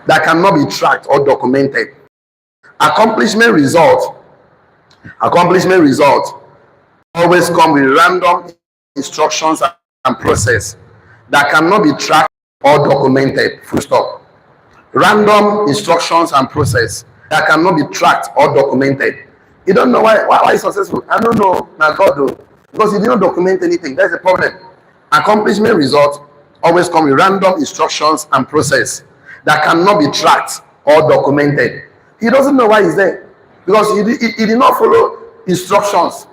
that cannot be tracked or documented. Accomplishment result always come with random instructions and process that cannot be tracked or documented. Full stop. Random instructions and process that cannot be tracked or documented. You don't know why it's successful. I don't know. Now God do, because he did not document anything. That's the problem. Accomplishment results always come with random instructions and process that cannot be tracked or documented. He doesn't know why he's there, because he did not follow instructions.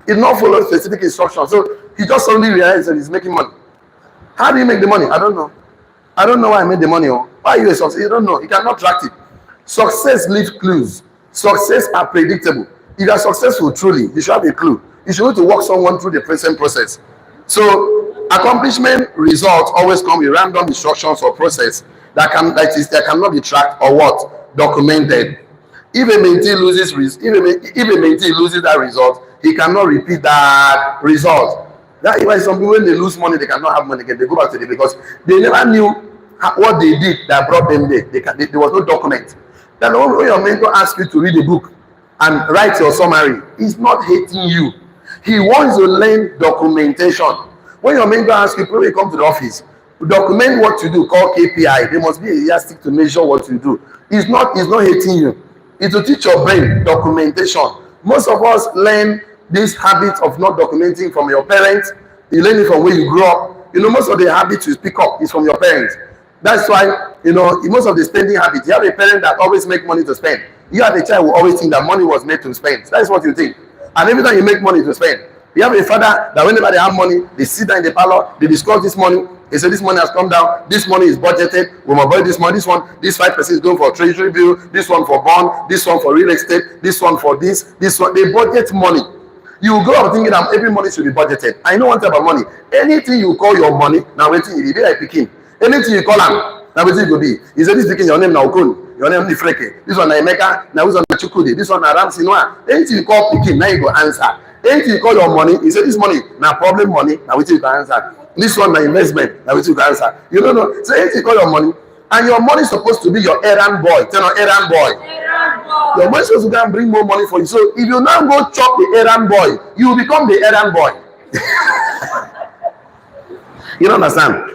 He did not follow specific instructions. So he just suddenly realized that he's making money. How do you make the money? I don't know. I don't know why I made the money. Why are you a success? You don't know. You cannot track it. Success leaves clues. Success are predictable. If you are successful truly, you should have a clue. You should need to walk someone through the present process. So accomplishment results always come with random instructions or process that cannot be tracked or what? Documented. If a mentee loses that result, he cannot repeat that result. That is why some people, when they lose money, they cannot have money again. They go back to it because they never knew what they did that brought them there. There was no document. Then when your mentor asks you to read a book and write your summary, he's not hating you. He wants to learn documentation. When your mentor asks you, when you come to the office, document what you do, called KPI. There must be a yardstick to measure what you do. He's not hating you. It's to teach your brain documentation. Most of us learn this habit of not documenting from your parents. You learn it from where you grew up. Most of the habits you pick up is from your parents. That's why, most of the spending habits, you have a parent that always make money to spend. You have a child who always think that money was made to spend. That's what you think. And every time you make money to spend, you have a father that whenever they have money, they sit down in the parlor, they discuss this money. They say this money has come down, this money is budgeted, we must buy this money, this 5% is going for treasury bill, this one for bond, this one for real estate, this one for this one. They budget money. You grow up thinking that every money should be budgeted. I know one thing about money. Anything you call your money, now waiting you be like picking. Anything you call them, now waiting you go be. You say this picking, your name now Okun, your name Nifreke, this one na Emeka, now this one na Chukudi, this one na Ramsey Noah. Anything you call picking, now you go answer. Anything you call your money, you say this money now problem money, now waiting you can answer. This one na investment, now waiting you can answer. You don't know. So anything you call your money, and your money is supposed to be your errand boy. Tell your errand boy. Your money is supposed to go and bring more money for you. So if you now go chop the errand boy, you will become the errand boy. You don't understand?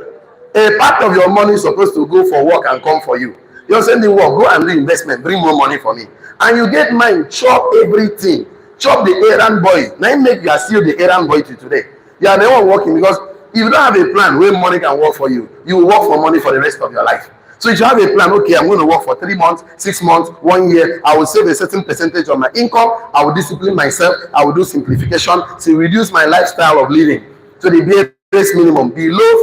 A part of your money is supposed to go for work and come for you. You're sending work, go and do investment, bring more money for me. And you get mine, chop everything. Chop the errand boy. Now make you are still the errand boy till today. You are the one working, because if you don't have a plan where money can work for you, you will work for money for the rest of your life. So if you have a plan, okay, I'm going to work for 3 months, 6 months, 1 year, I will save a certain percentage of my income, I will discipline myself, I will do simplification to reduce my lifestyle of living to the base minimum,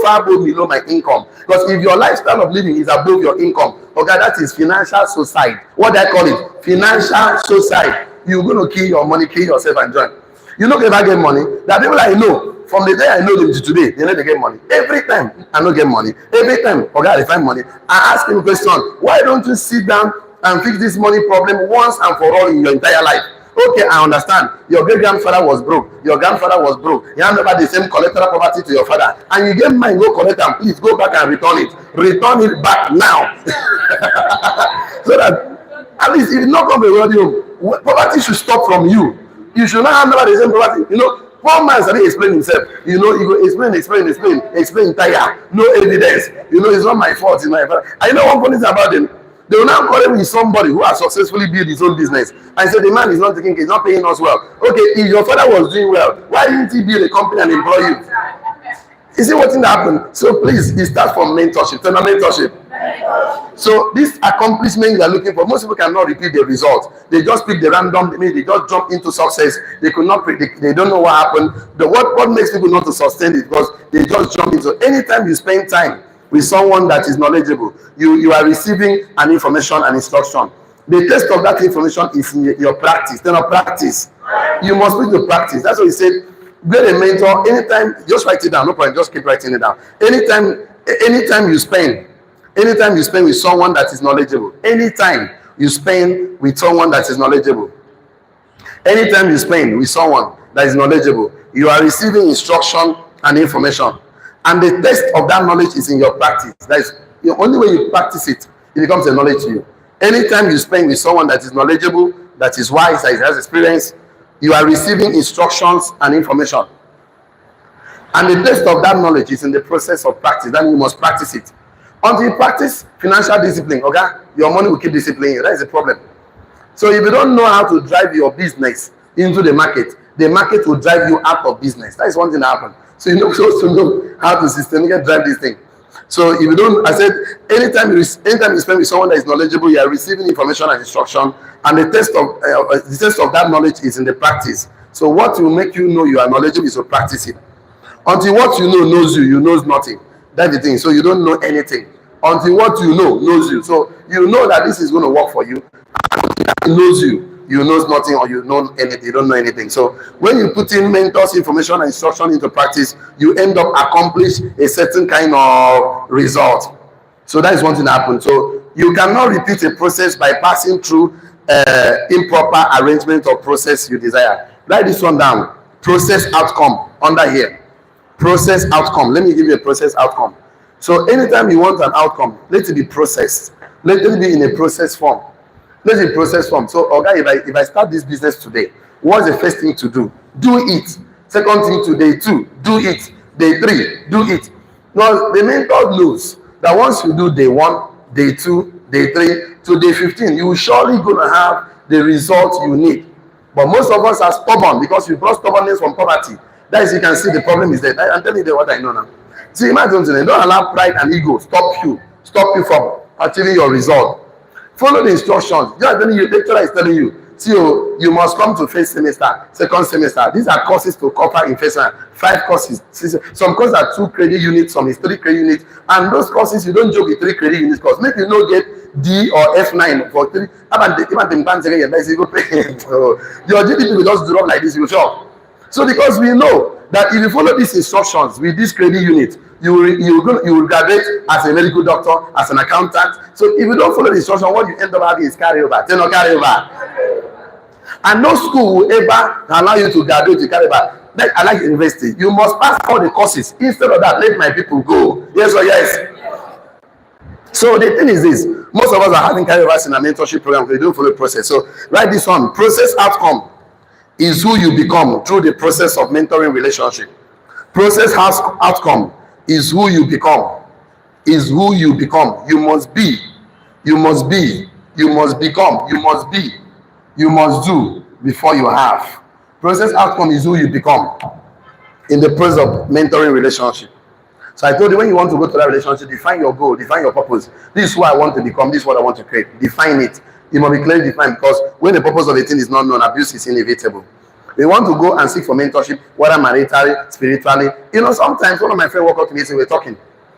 far below my income. Because if your lifestyle of living is above your income, okay, that is financial suicide. What do I call it? Financial suicide. You're going to kill your money, kill yourself and join. You don't ever get money. There are people I know. From the day I know them to today, they never get money. Every time I don't get money. Every time I find money, I ask him a question. Why don't you sit down and fix this money problem once and for all in your entire life? Okay, I understand. Your great-grandfather was broke. Your grandfather was broke. You hand over the same collateral property to your father. And you get mine, go collect and please go back and return it. Return it back now. So that at least if it not come to you, poverty should stop from you. You should not hand over the same property. One man started explain himself. He go explain tire. No evidence. It's not my fault. It's my fault. I know one funny thing about them. They will now call him with somebody who has successfully built his own business. I said the man is not taking care, he's not paying us well. Okay, if your father was doing well, why didn't he build a company and employ you? You see what happened? So please, it starts from mentorship. Tell me mentorship. So this accomplishment you are looking for, most people cannot repeat the results. They just pick the random, they just jump into success. They could not predict, they don't know what happened. What makes people not to sustain it? Because they just jump into. Anytime you spend time with someone that is knowledgeable, you are receiving an information and instruction. The test of that information is in your practice. Then practice. You must put to practice. That's what he said. Get a mentor. Anytime, just write it down. No problem. Just keep writing it down. Anytime you spend with someone that is knowledgeable. Anytime you spend with someone that is knowledgeable. Anytime you spend with someone that is knowledgeable, you are receiving instruction and information. And the test of that knowledge is in your practice. That is the only way you practice it. it becomes a knowledge to you. Anytime you spend with someone that is knowledgeable, that is wise, that has experience, you are receiving instructions and information. And the test of that knowledge is in the process of practice. Then you must practice it. Until you practice financial discipline, okay, your money will keep disciplining you. That is the problem. So if you don't know how to drive your business into the market will drive you out of business. That is one thing that happens. So you supposed to know how to systematically drive this thing. So if you don't, I said, anytime you spend with someone that is knowledgeable, you are receiving information and instruction, and the test of that knowledge is in the practice. So what will make you know you are knowledgeable is to practice it. Until what you know knows you knows nothing. That's the thing. So you don't know anything until what you know knows you. So you know that this is going to work for you. It knows you knows nothing, or you know anything, you don't know anything. So when you put in mentors, information and instruction into practice, you end up accomplish a certain kind of result. So that is one thing that happens. So you cannot repeat a process by passing through improper arrangement or process you desire. Write this one down. Process outcome under here. Process outcome. Let me give you a process outcome. So anytime you want an outcome, let it be processed. Let it be in a process form. Let it be process form. So, okay, if I start this business today, what's the first thing to do? Do it. Second thing to day 2, do it. Day 3, do it. Now, the mentor knows that once you do day 1, day 2, day 3, to day 15, you will surely going to have the result you need. But most of us are stubborn because we brought stubbornness from poverty. That is, you can see the problem is that. I'm telling you what I know now. See, imagine, don't allow pride and ego stop you from achieving your result. Follow the instructions. Just telling you, lecturer is telling you, see, you must come to first semester, second semester. These are courses to cover in first semester. 5 courses. Some courses are 2 credit units, some is 3 credit units. And those courses, you don't joke with 3 credit units course. Make you not get D or F9 for 3. Your GDP will just drop like this, you will shock. So because we know that if you follow these instructions with this credit unit, you will graduate as a medical doctor, as an accountant. So if you don't follow the instruction, what you end up having is carryover. Then no carryover. And no school will ever allow you to graduate to carryover. Like I like university. You must pass all the courses. Instead of that, let my people go. Yes or yes? So the thing is this. Most of us are having carryovers in a mentorship program because they don't follow the process. So write this one. Process outcome is who you become through the process of mentoring relationship. Process outcome is who you become. Is who you become. You must be. You must be. You must become. You must be. You must do before you have. Process outcome is who you become in the process of mentoring relationship. So I told you, when you want to go to that relationship, define your goal, define your purpose. This is who I want to become. This is what I want to create. Define it. It must be clearly defined, because when the purpose of a thing is not known, abuse is inevitable. We want to go and seek for mentorship, whether maritally, spiritually. You know, sometimes one of my friends walked up to me and said, we're talking.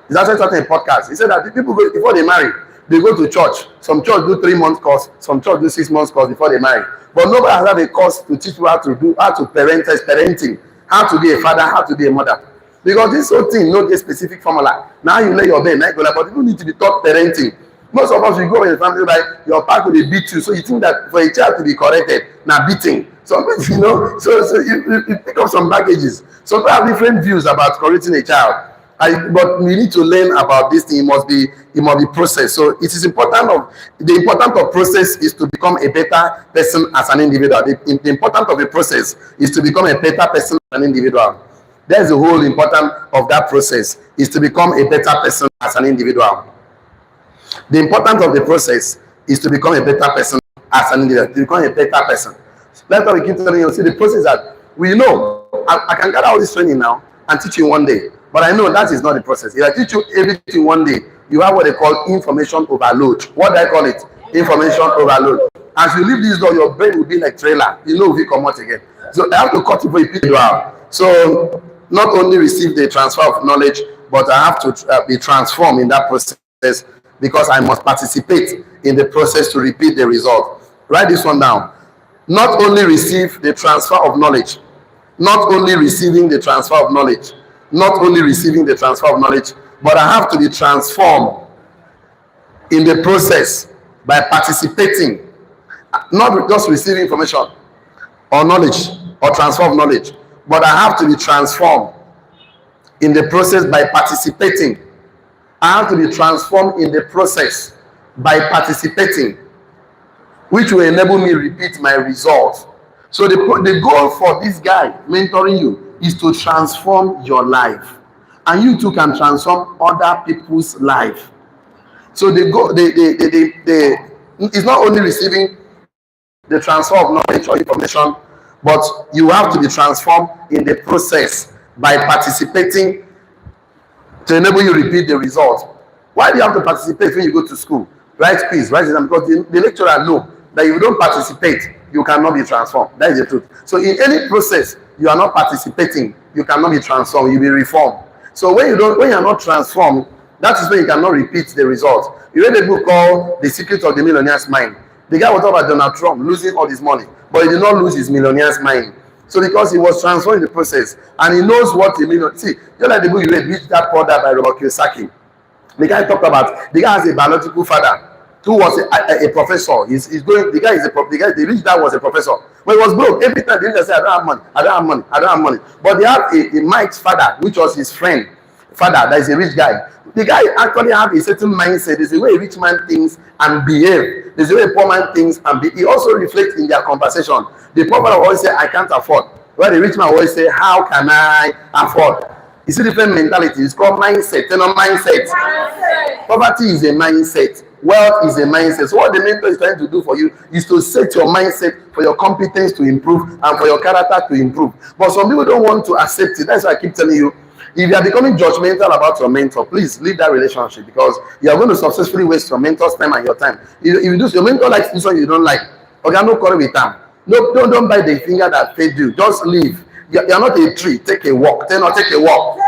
He's actually talking a podcast. He said that people go, before they marry, they go to church. Some church do 3 months course, some church do 6 months course before they marry. But nobody has had a course to teach you how to parenting, how to be a father, how to be a mother. Because this whole thing, not a specific formula. Now you lay your bed, but people need to be taught parenting. Most of us, we go in the family, like your parent will beat you. So you think that for a child to be corrected, now beating. So, you know, so you pick up some baggages. So people have different views about correcting a child. But we need to learn about this thing. It must be processed. So it is important. The importance of process is to become a better person as an individual. The importance of a process is to become a better person as an individual. That's the whole importance of that process, is to become a better person as an individual. The importance of the process is to become a better person as an individual, to become a better person. That's why we keep telling you, see, the process that we know, I can gather all this training now and teach you one day. But I know that is not the process. If I teach you everything one day, you have what they call information overload. What do I call it? Information overload. As you leave this door, your brain will be like trailer. You know if you come out again. So I have to cut it for you out. So not only receive the transfer of knowledge, but I have to be transformed in that process, because I must participate in the process to repeat the result. Write this one down. Not only receive the transfer of knowledge, not only receiving the transfer of knowledge, not only receiving the transfer of knowledge, but I have to be transformed in the process by participating, not just receiving information or knowledge or transfer of knowledge, but I have to be transformed in the process by participating. I have to be transformed in the process by participating, which will enable me repeat my results. So the goal for this guy mentoring you is to transform your life, and you too can transform other people's life. So the goal, it's not only receiving the transfer of knowledge or information, but you have to be transformed in the process by participating to enable you repeat the results. Why do you have to participate when you go to school? Write quiz, write exam, because the lecturer knows that if you don't participate, you cannot be transformed. That is the truth. So in any process, you are not participating, you cannot be transformed, you'll be reformed. So when you are not transformed, that is when you cannot repeat the results. You read a book called The Secret of the Millionaire's Mind. The guy was talking about Donald Trump losing all his money, but he did not lose his millionaire's mind. So because he was transformed in the process, and he knows what a million. See, just like the book you read, Rich Dad Poor Dad by Robert Kiyosaki. The guy talked about, the guy has a biological father who was a professor. The rich dad was a professor. When he was broke, every time the said, I don't have money, I don't have money, I don't have money. But they have a Mike's father, which was his friend, father, that is a rich guy. The guy actually have a certain mindset. There's a way a rich man thinks and behave. There's a way a poor man thinks and behave. He also reflects in their conversation. The poor man always say, I can't afford. While the rich man always say, how can I afford? You see different mentality. It's called mindset. You know, mindset. Poverty is a mindset. Wealth is a mindset. So what the mentor is trying to do for you is to set your mindset for your competence to improve and for your character to improve. But some people don't want to accept it. That's why I keep telling you, if you are becoming judgmental about your mentor, please leave that relationship, because you are going to successfully waste your mentor's time and your time. If you do, your mentor likes this one you don't like, okay, no quarrel with them. No, don't bite the finger that fed you. Just leave. You are not a tree. Take a walk. Take a walk.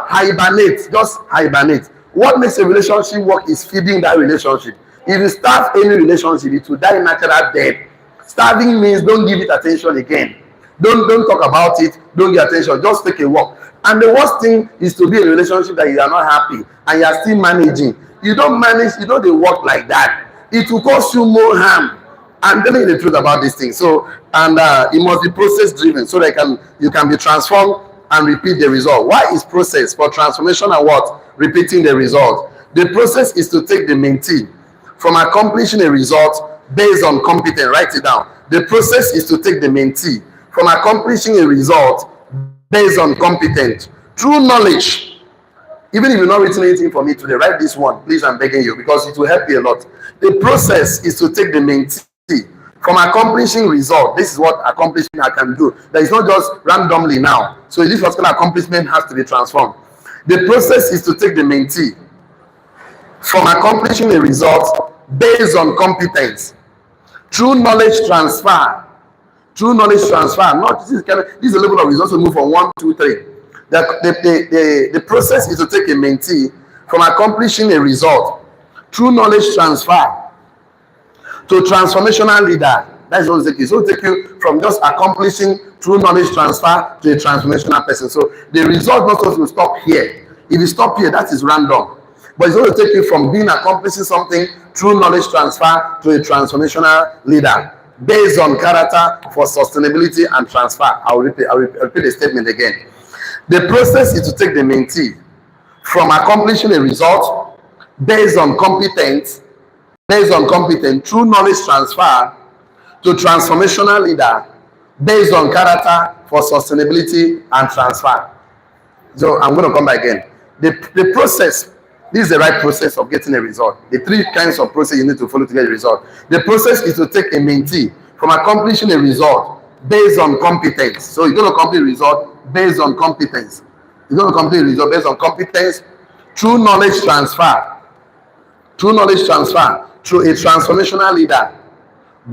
Hibernate. Just hibernate. What makes a relationship work is feeding that relationship. If you starve any relationship, it will die natural death. Starving means don't give it attention again. Don't talk about it. Don't give attention. Just take a walk. And the worst thing is to be in a relationship that you are not happy and you are still managing. You don't manage, you know, they work like that. It will cause you more harm. I'm telling you the truth about this thing. So, and it must be process driven so that you can be transformed and repeat the result. Why is process? For transformation and what? Repeating the result. The process is to take the mentee from accomplishing a result based on competence. Write it down. The process is to take the mentee from accomplishing a result based on competence. True knowledge. Even if you've not written anything for me today, write this one, please, I'm begging you, because it will help you a lot. The process is to take the mentee from accomplishing result. This is what accomplishment I can do. That is not just randomly now. So this particular accomplishment has to be transformed. The process is to take the mentee from accomplishing a result based on competence. True knowledge transfer. True knowledge transfer. Not this is a level of results to move from 1, 2, 3. The process is to take a mentee from accomplishing a result. True knowledge transfer to transformational leader. That's what it will take you from just accomplishing true knowledge transfer to a transformational person. So the result not supposed to stop here. If you stop here, that is random. But it's going to take you from being accomplishing something, true knowledge transfer, to a transformational leader based on character for sustainability and transfer. I'll repeat the statement again. The process is to take the mentee from accomplishing a result based on competence, true knowledge transfer, to transformational leader based on character for sustainability and transfer. So I'm going to come back again. The process, this is the right process of getting a result. The 3 kinds of process you need to follow to get a result. The process is to take a mentee from accomplishing a result based on competence. So you're going to complete a result based on competence. You're going to complete a result based on competence, true knowledge transfer. True knowledge transfer through a transformational leader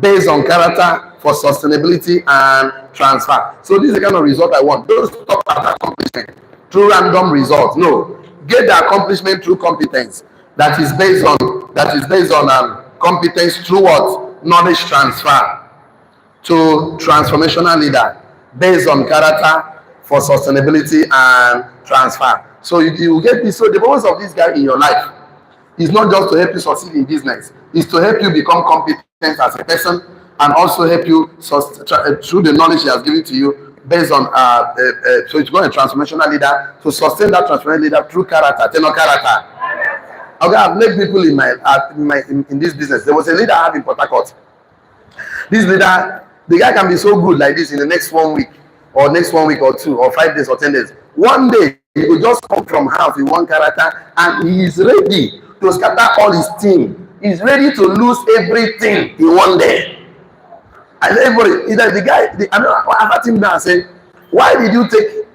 based on character for sustainability and transfer. So this is the kind of result I want. Don't stop at accomplishment through random results. No, get the accomplishment through competence. That is based on competence through what? Knowledge transfer to transformational leader based on character for sustainability and transfer. So you get this. So the purpose of this guy in your life is not just to help you succeed in business. It's to help you become competent as a person and also help you through the knowledge he has given to you based on so it's going to be a transformational leader to sustain that transformational leader through character. Character. Okay, I've met people in this business. There was a leader I have in Port Harcourt. This leader, the guy can be so good like this in the next 1 week, or next 1 week or 2 or 5 days or 10 days. One day he will just come from house with one character, and he is ready to scatter all his team. He's ready to lose everything in one day. And everybody, the guy, I've asked him now, and say, why did you take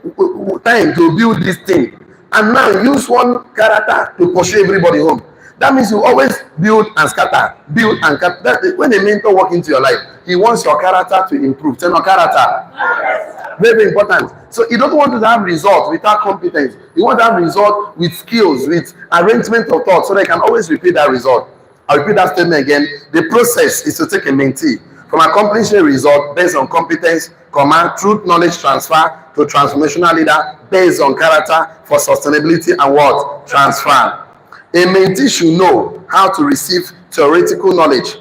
time to build this thing, and now use one character to pursue everybody home? That means you always build and scatter, build and scatter. When a mentor walks into your life, he wants your character to improve. Tell your character. Very, very important. So he doesn't want to have results without competence. He wants to have results with skills, with arrangement of thoughts, so they can always repeat that result. I'll repeat that statement again. The process is to take a mentee from accomplishing a result based on competence, truth, knowledge transfer to transformational leader based on character for sustainability and what? Transfer. A mentee should know how to receive theoretical knowledge,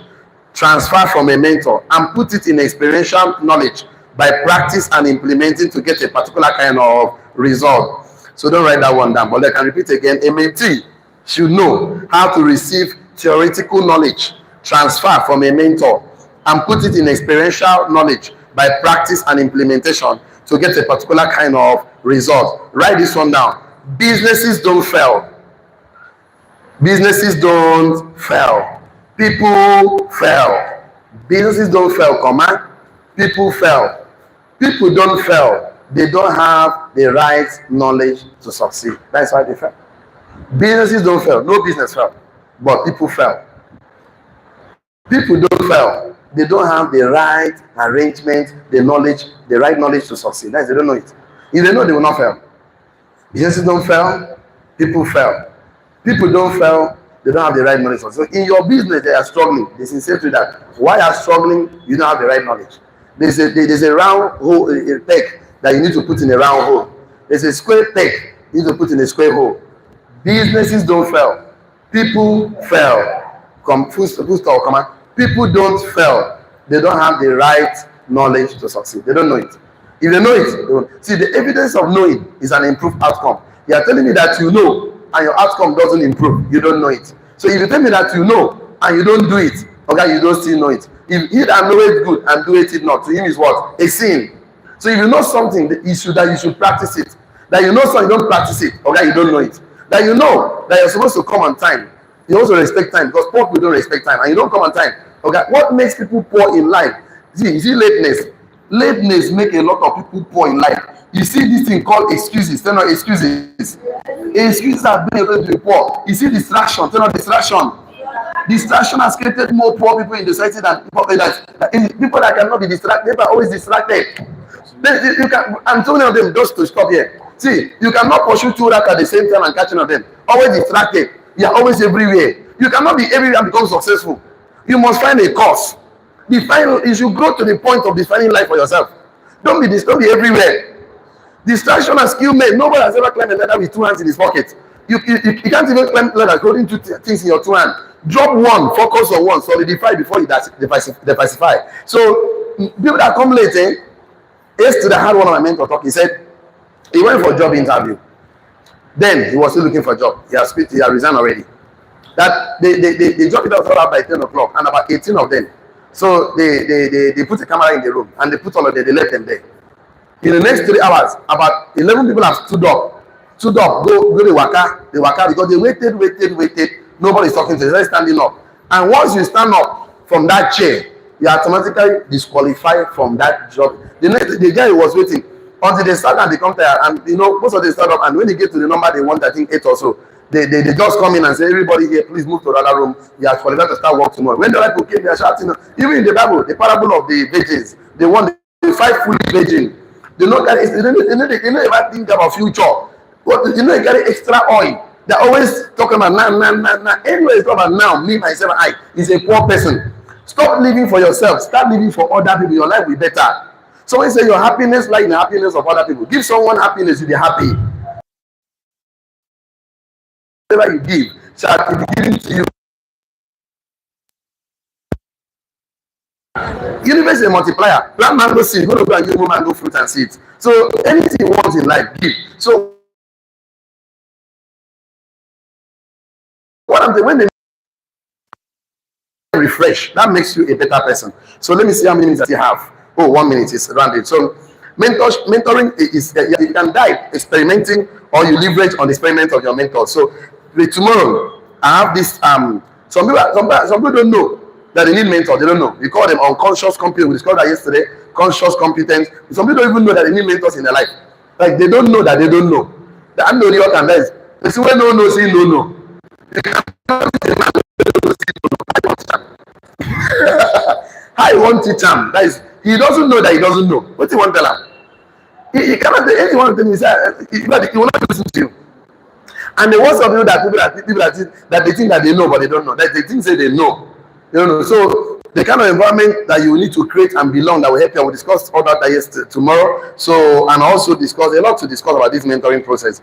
transfer from a mentor, and put it in experiential knowledge by practice and implementing to get a particular kind of result. So don't write that one down, but I can repeat again. A mentee should know how to receive theoretical knowledge, transfer from a mentor, and put it in experiential knowledge by practice and implementation to get a particular kind of result. Write this one down. Businesses don't fail. Businesses don't fail. People fail. Businesses don't fail, people fail. People don't fail. They don't have the right knowledge to succeed. That's why they fail. Businesses don't fail. No business fail. But people fail. People don't fail. They don't have the right arrangement, the knowledge, the right knowledge to succeed. That's, they don't know it. If they know, they will not fail. Businesses don't fail. People fail. People don't fail. They don't have the right knowledge. So in your business, they are struggling. They sincere to that. Why are struggling? You don't have the right knowledge. There's a round hole, a peg that you need to put in a round hole. There's a square peg you need to put in a square hole. Businesses don't fail. People fail. People don't fail. They don't have the right knowledge to succeed. They don't know it. If they know it, they won't. See, the evidence of knowing is an improved outcome. You are telling me that you know and your outcome doesn't improve. You don't know it. So if you tell me that you know and you don't do it, okay, you don't still know it. If he that knoweth good and doeth it not, to him is what? A sin. So if you know something, that you should practice it. That you know something, you don't practice it, okay, you don't know it. That you know that you're supposed to come on time. You also respect time, because poor people don't respect time, and you don't come on time. Okay, what makes people poor in life? See lateness. Lateness make a lot of people poor in life. You see this thing called excuses. They're not excuses. Excuses have been able to be poor. You see distraction. They're not distraction. Distraction has created more poor people in the society than people that cannot be distracted. People are always distracted. I'm telling you them just to stop here. See, you cannot pursue two rats at the same time and catch one of them. Always distracted. You are always everywhere. You cannot be everywhere and become successful. You must find a course. You should grow to the point of defining life for yourself. Don't be everywhere. Distraction and skill made. Nobody has ever climbed a ladder with two hands in his pocket. You can't even climb a ladder holding two things in your two hands. Drop one, focus on one, solidify before you diversify. So people that come late, yesterday I had one of my mentors talk. He said he went for a job interview. Then he was still looking for a job. He had resigned already. That they dropped it out by 10 o'clock, and about 18 of them. So they put a camera in the room, and they put all of them, they left them there. In the next 3 hours, about 11 people have stood up, go the waka because they waited. Nobody's talking to them, they're standing up. And once you stand up from that chair, you are automatically disqualified from that job. The guy was waiting until they start and they come there, and most of them start up, and when they get to the number they want, I think 8 or so, they just come in and say, everybody here, please move to another room. You are qualified to start work tomorrow. When the right people came, they are shouting. Even in the Bible, the parable of the virgins, they want the 5 foolish virgins. They know ever think about future. But they carry extra oil. They're always talking about now. Anyway, it's talking about now, me, myself, I. Is a poor person. Stop living for yourself. Start living for other people. Your life will be better. Someone say your happiness like the happiness of other people. Give someone happiness, you'll be happy. Whatever you give shall be given to you. Universe is a multiplier. Plant mango seed, go to go and give mango fruit and seeds. So anything you want in life, give. So what when they refresh, that makes you a better person. So let me see how many minutes you have. Oh, 1 minute is around it. So mentoring is you can die experimenting, or you leverage on the experiment of your mentor. So tomorrow I have this some people don't know that they need mentors. They don't know. We call them unconscious competence. We discovered that yesterday. Conscious competence. Some people don't even know that they need mentors in their life. Like they don't know that they don't know. The I'm the only one can that is. They say when no no say no no. How you want to teach him? That is, he doesn't know that he doesn't know. What do you want to tell him? He cannot tell anyone to tell him. He will not listen to you. And the worst of you that that they think that they know but they don't know. That they think say they know. You don't know. So the kind of environment that you need to create and belong that will help you. We'll discuss all that tomorrow. So and also discuss a lot to discuss about this mentoring process.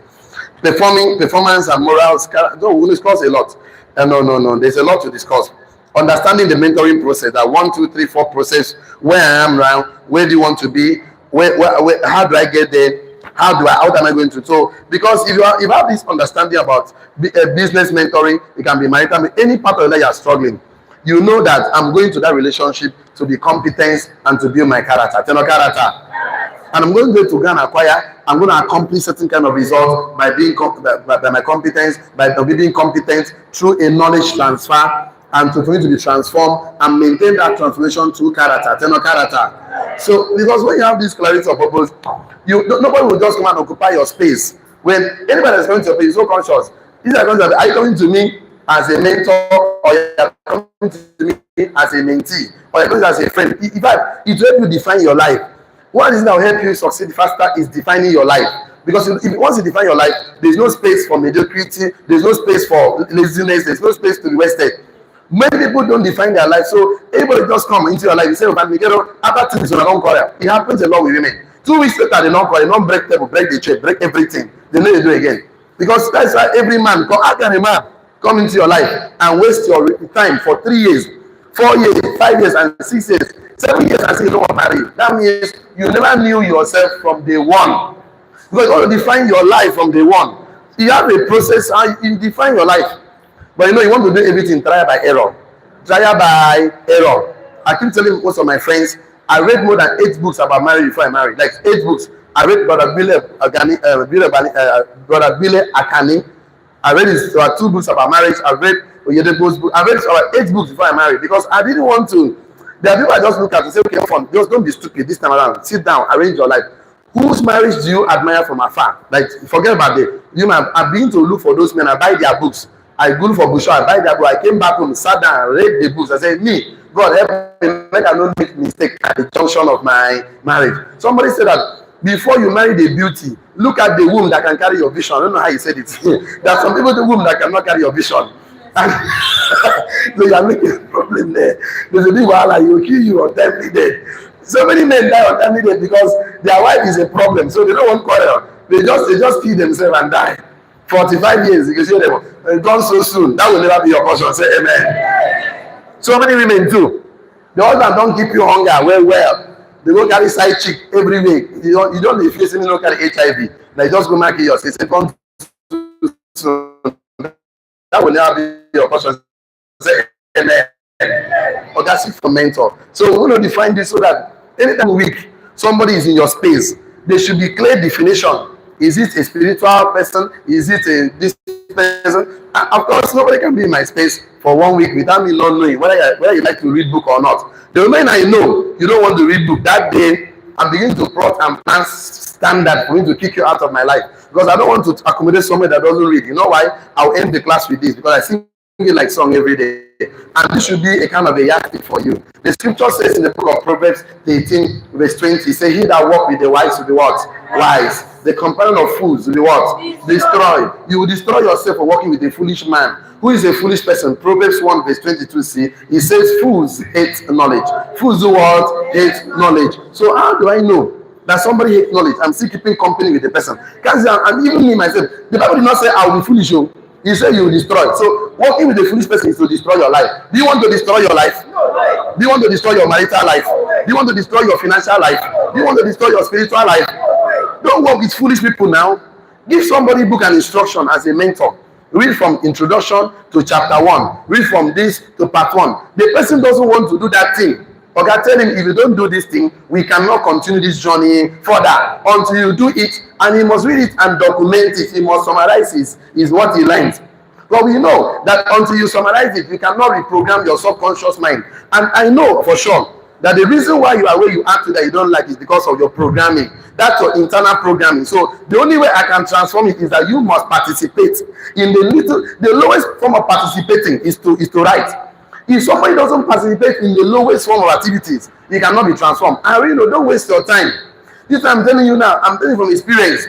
Performance and morals. No, we'll discuss a lot. No. There's a lot to discuss. Understanding the mentoring process, that 1, 2, 3, 4 process, where I am now, where do you want to be, where how do I get there, how am I going to? So because if you have this understanding about business mentoring, it can be marital, any part of that you are struggling, you know that I'm going to that relationship to be competent and to build my character, and I'm going to go and acquire. I'm going to accomplish certain kind of results by being by my competence, by being competent through a knowledge transfer, and for me to be transformed and maintain that transformation through character. So because when you have this clarity of purpose, nobody will just come and occupy your space. When anybody is coming to your space, so conscious. Are you coming to me as a mentor, or you are coming to me as a mentee, or you are coming as a friend? In fact, it will help you define your life. One thing that will help you succeed faster is defining your life. Because once you define your life, there's no space for mediocrity, there's no space for laziness, there's no space to be wasted. Many people don't define their life, so everybody just come into your life. You say, after 2 weeks, don't quarrel. It happens a lot with women. 2 weeks later, they don't quarrel, they don't break table, break the chair, break everything. They know they do again. Because that's why every man, how can a man come into your life and waste your time for 3 years, 4 years, 5 years, and 6 years, 7 years, and say you don't want to marry? That means you never knew yourself from day one. Because you want to define your life from day one. You have a process how you define your life. But you want to do everything trial by error. I keep telling most of my friends, I read more than 8 books about marriage before I married. Like 8 books. I read Brother Bile Akani. I read his 2 books about marriage. I read Oyedepo's book. I read about 8 books before I married because I didn't want to. There are people I just look at and say, okay, fun. Just don't be stupid this time around. Sit down, arrange your life. Whose marriage do you admire from afar? Like, forget about it. I begin to look for those men. I buy their books. I go for Bushaw, I buy that book. I came back home, sat down, read the books. I said, me, God help me, make I not make mistake at the junction of my marriage. Somebody said that before you marry the beauty, look at the womb that can carry your vision. I don't know how you said it. There are some people the womb that cannot carry your vision. And so you are making a problem there. There's a big while you kill you or temporary dead. So many men die on temporary dead because their wife is a problem. So they don't want quarrel. They just kill themselves and die. 45 years, you can see them gone so soon. That will never be your portion. Say amen. So many women too. The husband don't keep you hunger well. They go carry side chick every week. You don't if you see me no carry HIV. Like just go market yourself. Say gone so that will never be your portion. Say amen. Or that's it for mentor. So we want to define this so that anytime a week somebody is in your space, there should be clear definition. Is it a spiritual person? Is it this person? And of course, nobody can be in my space for 1 week without me not knowing whether you like to read book or not. The moment I know you don't want to read book, that day I'm beginning to plot and plan standard for me to kick you out of my life. Because I don't want to accommodate someone that doesn't read. You know why? I'll end the class with this because I sing it like song every day. And this should be a kind of a yardstick for you. The scripture says in the book of Proverbs 18, verse 20, say, he that walk with the wise will be what? Wise. The companion of fools will be what? Destroy. You will destroy yourself for walking with a foolish man. Who is a foolish person? Proverbs 1, verse 22c. It says, fools hate knowledge. Fools do what? Hate knowledge. So how do I know that somebody hates knowledge? I'm still keeping company with the person. And even me myself, the Bible did not say I will be foolish. He said you will destroy. So walking with a foolish person is to destroy your life. Do you want to destroy your life? Do you want to destroy your marital life? Do you want to destroy your financial life? Do you want to destroy your spiritual life? Don't work with foolish people now. Give somebody book and instruction as a mentor. Read from introduction to chapter 1. Read from this to part 1. The person doesn't want to do that thing. Okay, tell him, if you don't do this thing, we cannot continue this journey further until you do it. And he must read it and document it. He must summarize is what he learns. But we know that until you summarize it, you cannot reprogram your subconscious mind. And I know for sure that the reason why you are where you are today, you don't like, is because of your programming. That's your internal programming. So the only way I can transform it is that you must participate in the lowest form of participating is to write. If somebody doesn't participate in the lowest form of activities, he cannot be transformed. And really, don't waste your time. This I'm telling you now, I'm telling you from experience.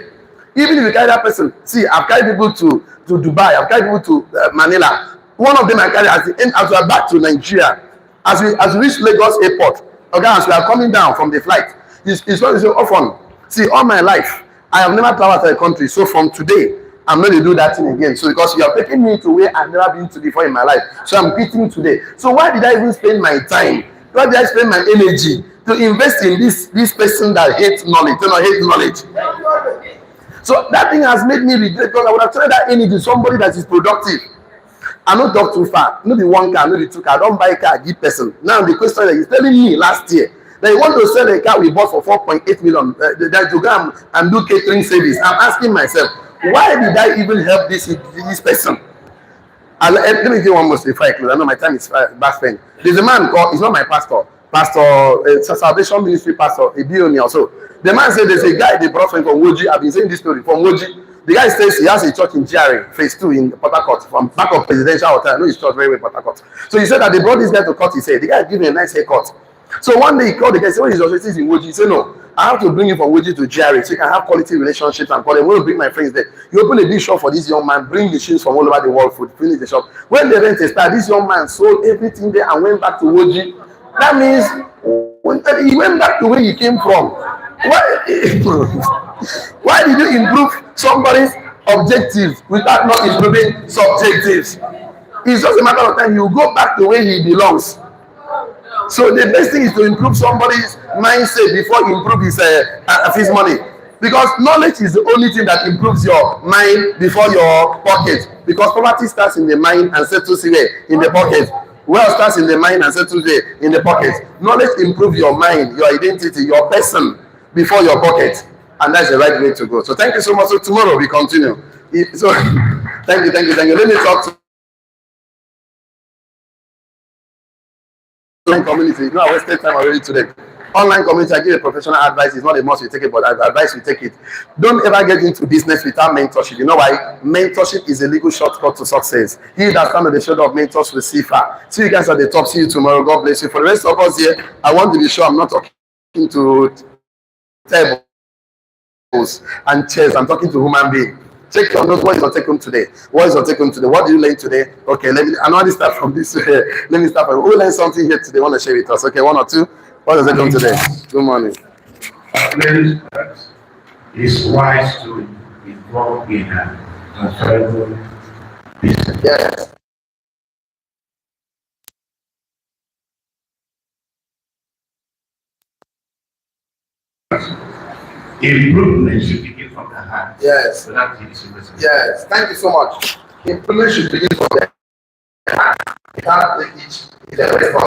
Even if you carry that person, see, I've carried people to Dubai, I've carried people to Manila. One of them I carried as we are back to Nigeria, as we reach Lagos airport, okay, as we are coming down from the flight, he's going to say, often, see, all my life, I have never traveled to a country, so from today, I'm going to do that thing again. So because you are taking me to where I've never been to before in my life, so I'm quitting today. So why did I even spend my time? Why did I spend my energy to invest in this person that hates knowledge? Hates knowledge. So that thing has made me regret, because I would have tried that energy to somebody that is productive. I don't talk too far. Not the one car, not the two car. I don't buy a car, give person. Now the question that he's telling me last year that he want to sell a car we bought for 4.8 million. That to go and do catering service. I'm asking myself, why did I even help this person? Let me give you one more before I close. I know my time is fast spent. There's a man called, he's not my pastor, Salvation Ministry pastor, a Bioni also. The man said there's a guy they brought from Woji. I've been saying this story from Woji. The guy says he has a church in GRA, phase 2 in Port Harcourt, from back of Presidential Hotel. I know his church very well in Port Harcourt. So he said that they brought this guy to cut his hair. The guy gave him a nice haircut. So one day he called the guy, said, "What is your office in Woji?" He said, "No, I have to bring you from Woji to GRA so you can have quality relationships and call them. I want to bring my friends there." You open a big shop for this young man, bring machines from all over the world, food, finish the shop. When the rent started, this young man sold everything there and went back to Woji. That means he went back to where he came from. Why did you improve somebody's objectives without not improving subjectives? It's just a matter of time. You go back to where he belongs. So the best thing is to improve somebody's mindset before you improve his money. Because knowledge is the only thing that improves your mind before your pocket. Because poverty starts in the mind and settles there in the pocket. Wealth starts in the mind and settles there in the pocket. Knowledge improves your mind, your identity, your person before your pocket. And that's the right way to go. So thank you so much. So tomorrow we continue. So thank you. Let me talk to online community. I wasted time already today. Online community, I give a professional advice. It's not a must you take it, but advice you take it. Don't ever get into business without mentorship. You know why? Mentorship is a legal shortcut to success. He that stands on the shoulder of mentors will see far. See you guys at the top. See you tomorrow. God bless you. For the rest of us here, I want to be sure I'm not talking to tables and chairs. I'm talking to human beings. Check your notes. What is your take home today? What is your take home today? What did you learn today? Okay, I know start from this. Let me start from. Who learned something here today? Want to share with us? Okay, one or two. What does it come today? Good morning. It's wise to involve in transferable business. Yes. Improvement should begin from the heart. Yes. So that is Yes. Thank you so much. Improvement should begin from the heart. The heart is the way for